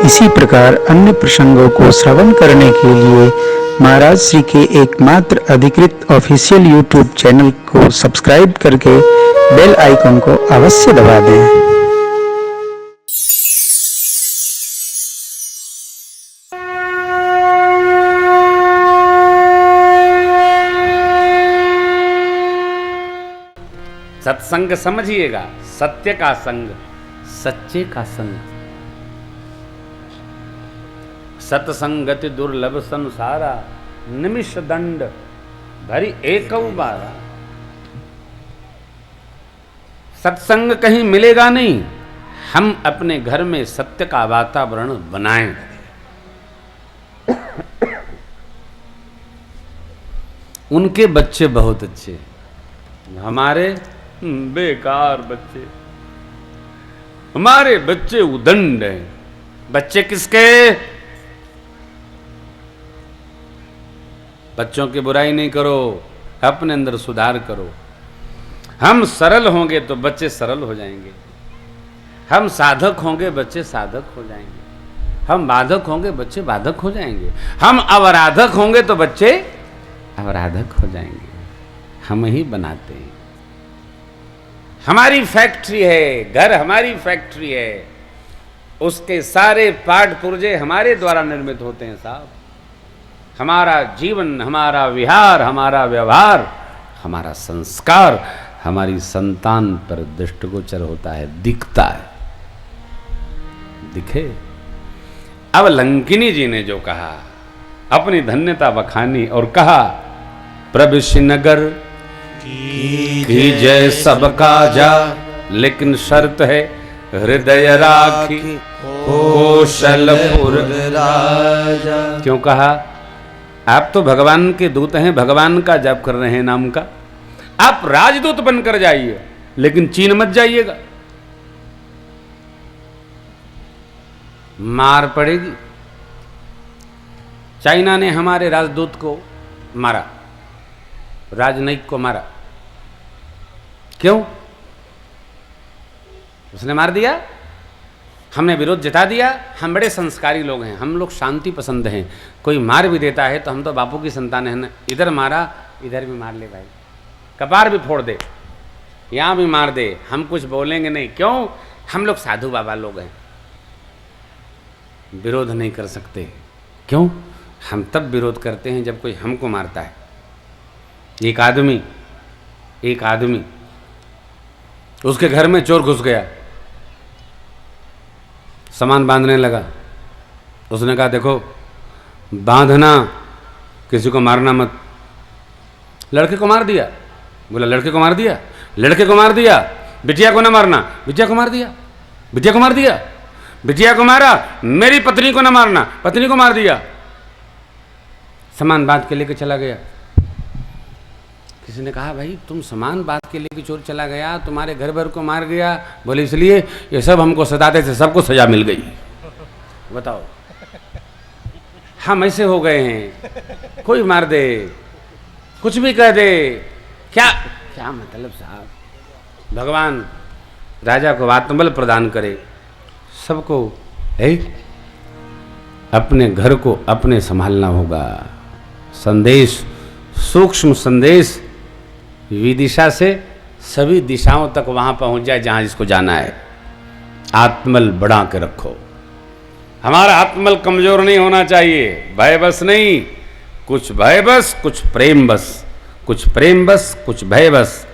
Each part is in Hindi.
इसी प्रकार अन्य प्रसंगों को श्रवण करने के लिए महाराज श्री के एकमात्र अधिकृत ऑफिशियल यूट्यूब चैनल को सब्सक्राइब करके बेल आइकन को अवश्य दबा दें। सत्संग समझिएगा, सत्य का संग, सच्चे का संग। सत्संगति दुर्लभ संसारा, निमिष दंड भरी एकौ बारा। सत्संग कहीं मिलेगा नहीं, हम अपने घर में सत्य का वातावरण बनाएं। उनके बच्चे बहुत अच्छे, हमारे बेकार बच्चे, हमारे बच्चे उदंड हैं। बच्चे किसके? बच्चों की बुराई नहीं करो, अपने अंदर सुधार करो। हम सरल होंगे तो बच्चे सरल हो जाएंगे, हम साधक होंगे बच्चे साधक हो जाएंगे, हम बाधक होंगे बच्चे बाधक हो जाएंगे, हम अवराधक होंगे तो बच्चे अवराधक हो जाएंगे। हम ही बनाते हैं। हमारी फैक्ट्री है, घर हमारी फैक्ट्री है, उसके सारे पार्ट पुर्जे हमारे द्वारा निर्मित होते हैं साहब। हमारा जीवन, हमारा विहार, हमारा व्यवहार, हमारा संस्कार हमारी संतान पर दृष्टिगोचर होता है, दिखता है, दिखे। अब लंकिनी जी ने जो कहा, अपनी धन्यता बखानी और कहा, प्रविश्य नगर की जय सबका जा, लेकिन शर्त है हृदय राखी कौशलपुर राजा। क्यों कहा? आप तो भगवान के दूत हैं, भगवान का जप कर रहे हैं नाम का, आप राजदूत बनकर जाइए, लेकिन चीन मत जाइएगा, मार पड़ेगी। चाइना ने हमारे राजदूत को मारा, राजनयिक को मारा। क्यों? उसने मार दिया, हमने विरोध जता दिया। हम बड़े संस्कारी लोग हैं, हम लोग शांति पसंद हैं। कोई मार भी देता है तो हम तो बापू की संतान है ना, इधर मारा इधर भी मार ले भाई, कपार भी फोड़ दे, यहाँ भी मार दे, हम कुछ बोलेंगे नहीं। क्यों? हम लोग साधु बाबा लोग हैं, विरोध नहीं कर सकते। क्यों? हम तब विरोध करते हैं जब कोई हमको मारता है। एक आदमी उसके घर में चोर घुस गया, सामान बांधने लगा। उसने कहा, देखो बांधना, किसी को मारना मत। लड़के को मार दिया। बोला लड़के को मार दिया, लड़के को मार दिया, बिटिया को ना मारना, बिटिया को मार दिया, बिटिया को मार दिया, बिटिया को मारा, मेरी पत्नी को ना मारना, पत्नी को मार दिया। सामान बांध के लेके चला गया। किसी ने कहा, भाई तुम सामान बांध के लेके चोर चला गया, तुम्हारे घर भर को मार गया। बोले इसलिए ये सब हमको सताते थे, सबको सजा मिल गई। बताओ, हम ऐसे हो गए हैं, कोई मार दे, कुछ भी कह दे, क्या क्या मतलब साहब। भगवान राजा को आत्मबल प्रदान करे, सबको अपने घर को अपने संभालना होगा। संदेश, सूक्ष्म संदेश विदिशा से सभी दिशाओं तक वहां पहुंच जाए जहां जिसको जाना है। आत्मबल बढ़ा के रखो। हमारा आत्मबल कमजोर नहीं होना चाहिए, भय बस नहीं, कुछ भय बस कुछ प्रेम बस, कुछ प्रेम बस कुछ भय बस।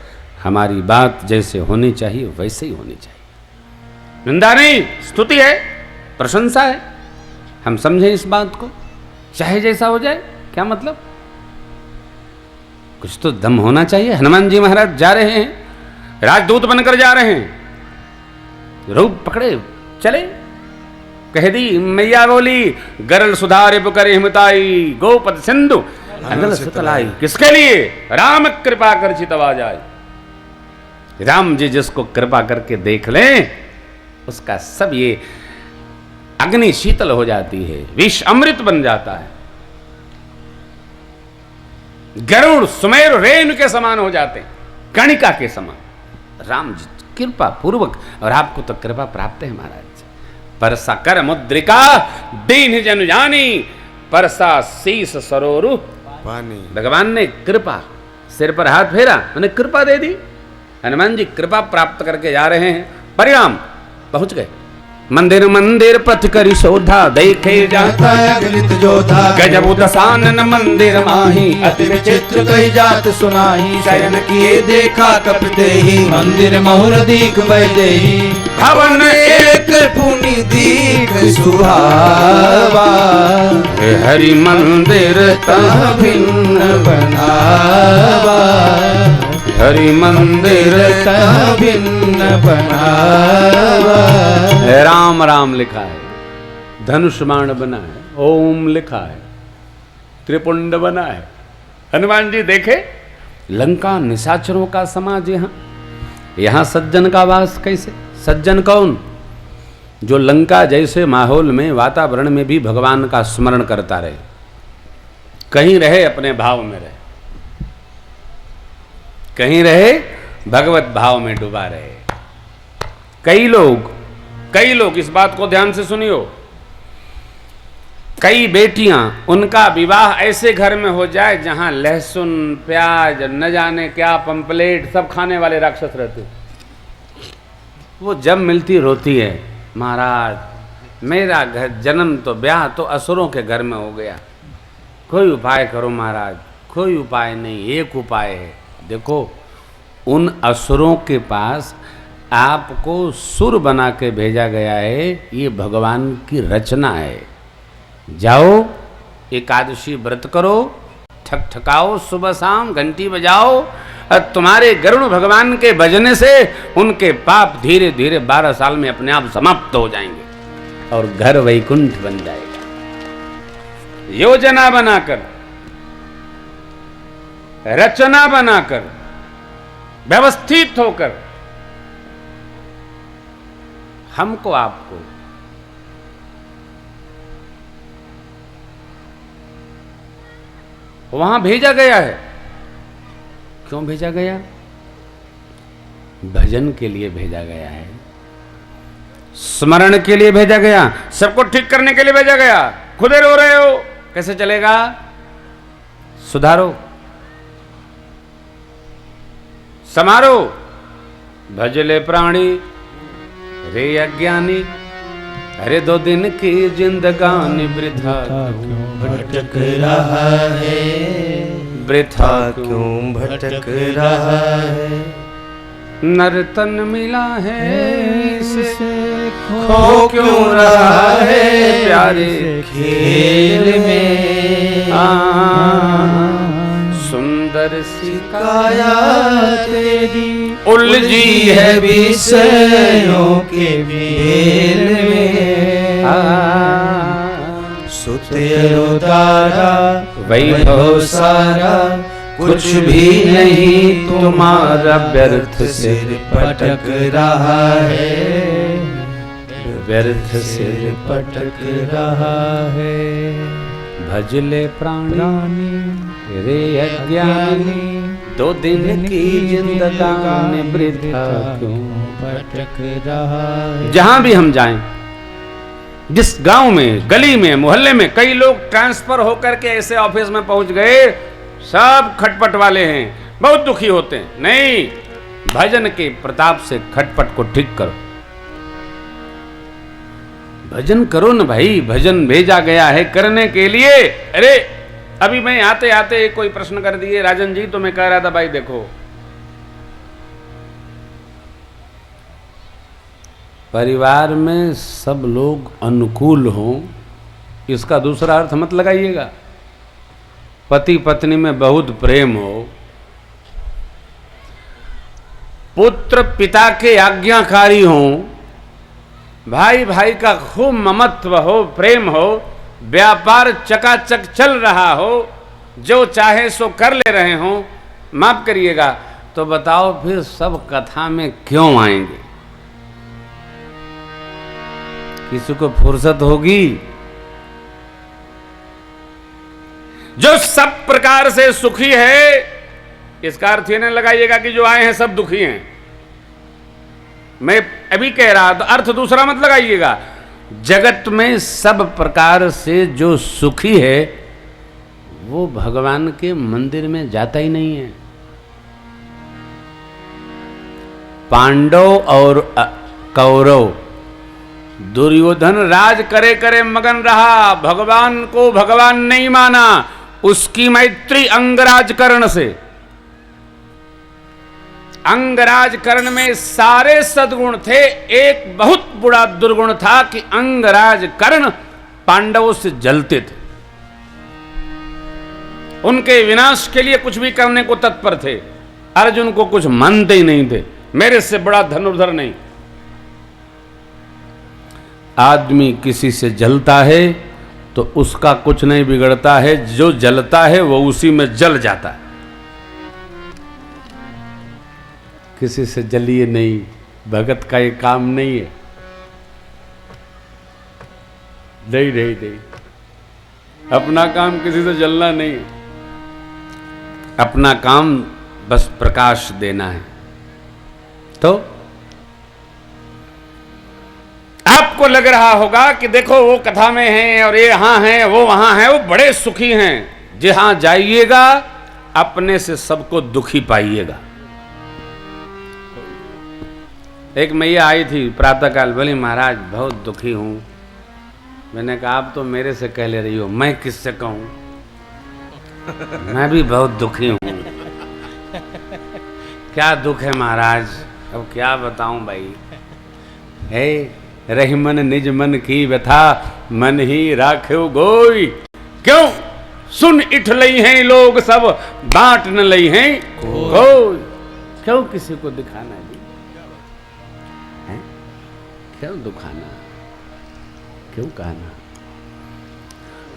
हमारी बात जैसे होनी चाहिए वैसे ही होनी चाहिए। निंदा नहीं, स्तुति है, प्रशंसा है। हम समझें इस बात को, चाहे जैसा हो जाए, क्या मतलब, कुछ तो दम होना चाहिए। हनुमान जी महाराज जा रहे हैं, राजदूत बनकर जा रहे हैं, रूप पकड़े चले, कह दी मैया बोली, गरल सुधारे पुकर हिमताई, गोपद सिंधु अनल सुतलाई। किसके लिए? राम कृपा कर चितवा जाए। राम जी जिसको कृपा करके देख लें, उसका सब ये अग्नि शीतल हो जाती है, विष अमृत बन जाता है। गरुड़ सुमेर रेणु के समान हो जाते हैं, कणिका के समान। राम जी कृपा पूर्वक, और आपको तो कृपा प्राप्त है महाराज। परसा कर मुद्रिका दीन जन जानी, परसा शीस सरोरु पानी। भगवान ने कृपा, सिर पर हाथ फेरा, मैंने कृपा दे दी। हनुमान जी कृपा प्राप्त करके जा रहे हैं, परिणाम पहुंच गए। मंदिर मंदिर पथ करी शोधा, देखे जाता अगणित जोधा, गजब दसानन मंदिर माही, अति विचित्र कही जात सुनाही, शयन किए देखा कपते ही, मंदिर मोर दीख बैठे ही, भवन एक पुनि दीख सुहावा, हरि मंदिर तह भिन्न बनावा, हरि मंदिर तह भिन्न बनावा। राम राम लिखा है, धनुष बाण बना है, ओम लिखा है, त्रिपुंड बना है। हनुमान जी देखे लंका निशाचरों का समाज, यहाँ सज्जन का वास कैसे। सज्जन कौन? जो लंका जैसे माहौल में, वातावरण में भी भगवान का स्मरण करता रहे, कहीं रहे अपने भाव में रहे, कहीं रहे भगवत भाव में डूबा रहे। कई लोग इस बात को ध्यान से सुनियो, कई बेटियां, उनका विवाह ऐसे घर में हो जाए जहां लहसुन प्याज न जाने क्या पंपलेट सब खाने वाले राक्षस रहते, वो जब मिलती रोती है, महाराज मेरा घर जन्म तो ब्याह तो असुरों के घर में हो गया, कोई उपाय करो महाराज। कोई उपाय नहीं, एक उपाय है। देखो उन असुरों के पास आपको सुर बना के भेजा गया है, ये भगवान की रचना है। जाओ एकादशी व्रत करो, ठकठकाओ, सुबह शाम घंटी बजाओ, और तुम्हारे गरुण भगवान के भजने से उनके पाप धीरे धीरे 12 साल में अपने आप समाप्त हो जाएंगे और घर वैकुंठ बन जाएगा। योजना बनाकर, रचना बनाकर, व्यवस्थित होकर हमको आपको वहां भेजा गया है। क्यों भेजा गया? भजन के लिए भेजा गया है, स्मरण के लिए भेजा गया, सबको ठीक करने के लिए भेजा गया। खुदे रो रहे हो, कैसे चलेगा? सुधारो, समारो। भजले प्राणी रे अज्ञानी, अरे 2 दिन की जिंदगानी वृथा क्यों भटक रहा है, वृथा क्यों भटक रहा है, नर्तन मिला है इसे खो क्यों रहा है प्यारे खेल में, सुंदर सी काया तेरी उलझी है विषयों के मेल में, सुतेरो तारा वैभव सारा, कुछ भी नहीं तुम्हारा व्यर्थ सिर पटक रहा है, व्यर्थ सिर पटक रहा है। भजले प्राणी रे अज्ञानी, 2 दिन की जिंदगानी वृथा क्यों भटक रहा है। जहां भी हम जाएं, जिस गांव में, गली में, मोहल्ले में, कई लोग ट्रांसफर होकर के ऐसे ऑफिस में पहुंच गए, सब खटपट वाले हैं, बहुत दुखी होते हैं। नहीं, भजन के प्रताप से खटपट को ठीक करो, भजन करो ना भाई। भजन भेजा गया है करने के लिए। अरे अभी मैं आते आते कोई प्रश्न कर दिए राजन जी, तो मैं कह रहा था भाई देखो, परिवार में सब लोग अनुकूल हों, इसका दूसरा अर्थ मत लगाइएगा। पति पत्नी में बहुत प्रेम हो, पुत्र पिता के आज्ञाकारी हों, भाई भाई का खूब ममत्व हो, प्रेम हो, व्यापार चकाचक चल रहा हो, जो चाहे सो कर ले रहे हो, माफ करिएगा, तो बताओ फिर सब कथा में क्यों आएंगे? किसी को फुर्सत होगी? जो सब प्रकार से सुखी है, इसका अर्थ ये नहीं लगाइएगा कि जो आए हैं सब दुखी हैं। मैं अभी कह रहा, तो अर्थ दूसरा मत लगाइएगा। जगत में सब प्रकार से जो सुखी है वो भगवान के मंदिर में जाता ही नहीं है। पांडव और कौरव, दुर्योधन राज करे करे मगन रहा, भगवान को भगवान नहीं माना, उसकी मैत्री अंगराज कर्ण से। अंगराज कर्ण में सारे सद्गुण थे, एक बहुत बुरा दुर्गुण था कि अंगराज कर्ण पांडवों से जलते थे, उनके विनाश के लिए कुछ भी करने को तत्पर थे। अर्जुन को कुछ मानते ही नहीं थे, मेरे से बड़ा धनुर्धर नहीं। आदमी किसी से जलता है तो उसका कुछ नहीं बिगड़ता है, जो जलता है वो उसी में जल जाता है। किसी से जलिए नहीं, भगत का ये काम नहीं है। नहीं नहीं नहीं, अपना काम किसी से जलना नहीं, अपना काम बस प्रकाश देना है। तो आपको लग रहा होगा कि देखो वो कथा में हैं और ये यहां हैं, वो वहां हैं, वो बड़े सुखी हैं। जहां जाइएगा अपने से सबको दुखी पाइएगा। एक मैया आई थी प्रातःकाल, बोली महाराज बहुत दुखी हूं। मैंने कहा आप तो मेरे से कह ले रही हो, मैं किससे कहूं, मैं भी बहुत दुखी हूं। क्या दुख है महाराज, अब क्या बताऊं भाई। हे रही मन निज मन की व्यथा, मन ही राख्यो गोई। क्यों सुन इठ लई हैं लोग सब, बांट न लई हैं कोई। क्यों किसी को दिखाना जी, है? क्यों दुखाना, क्यों कहना।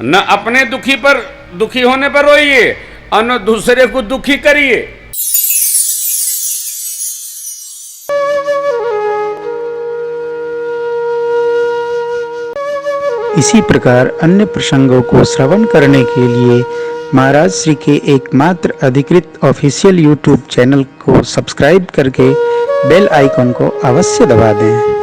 न अपने दुखी होने पर रोइए और न दूसरे को दुखी करिए। इसी प्रकार अन्य प्रसंगों को श्रवण करने के लिए महाराज श्री के एकमात्र अधिकृत ऑफिशियल यूट्यूब चैनल को सब्सक्राइब करके बेल आइकन को अवश्य दबा दें।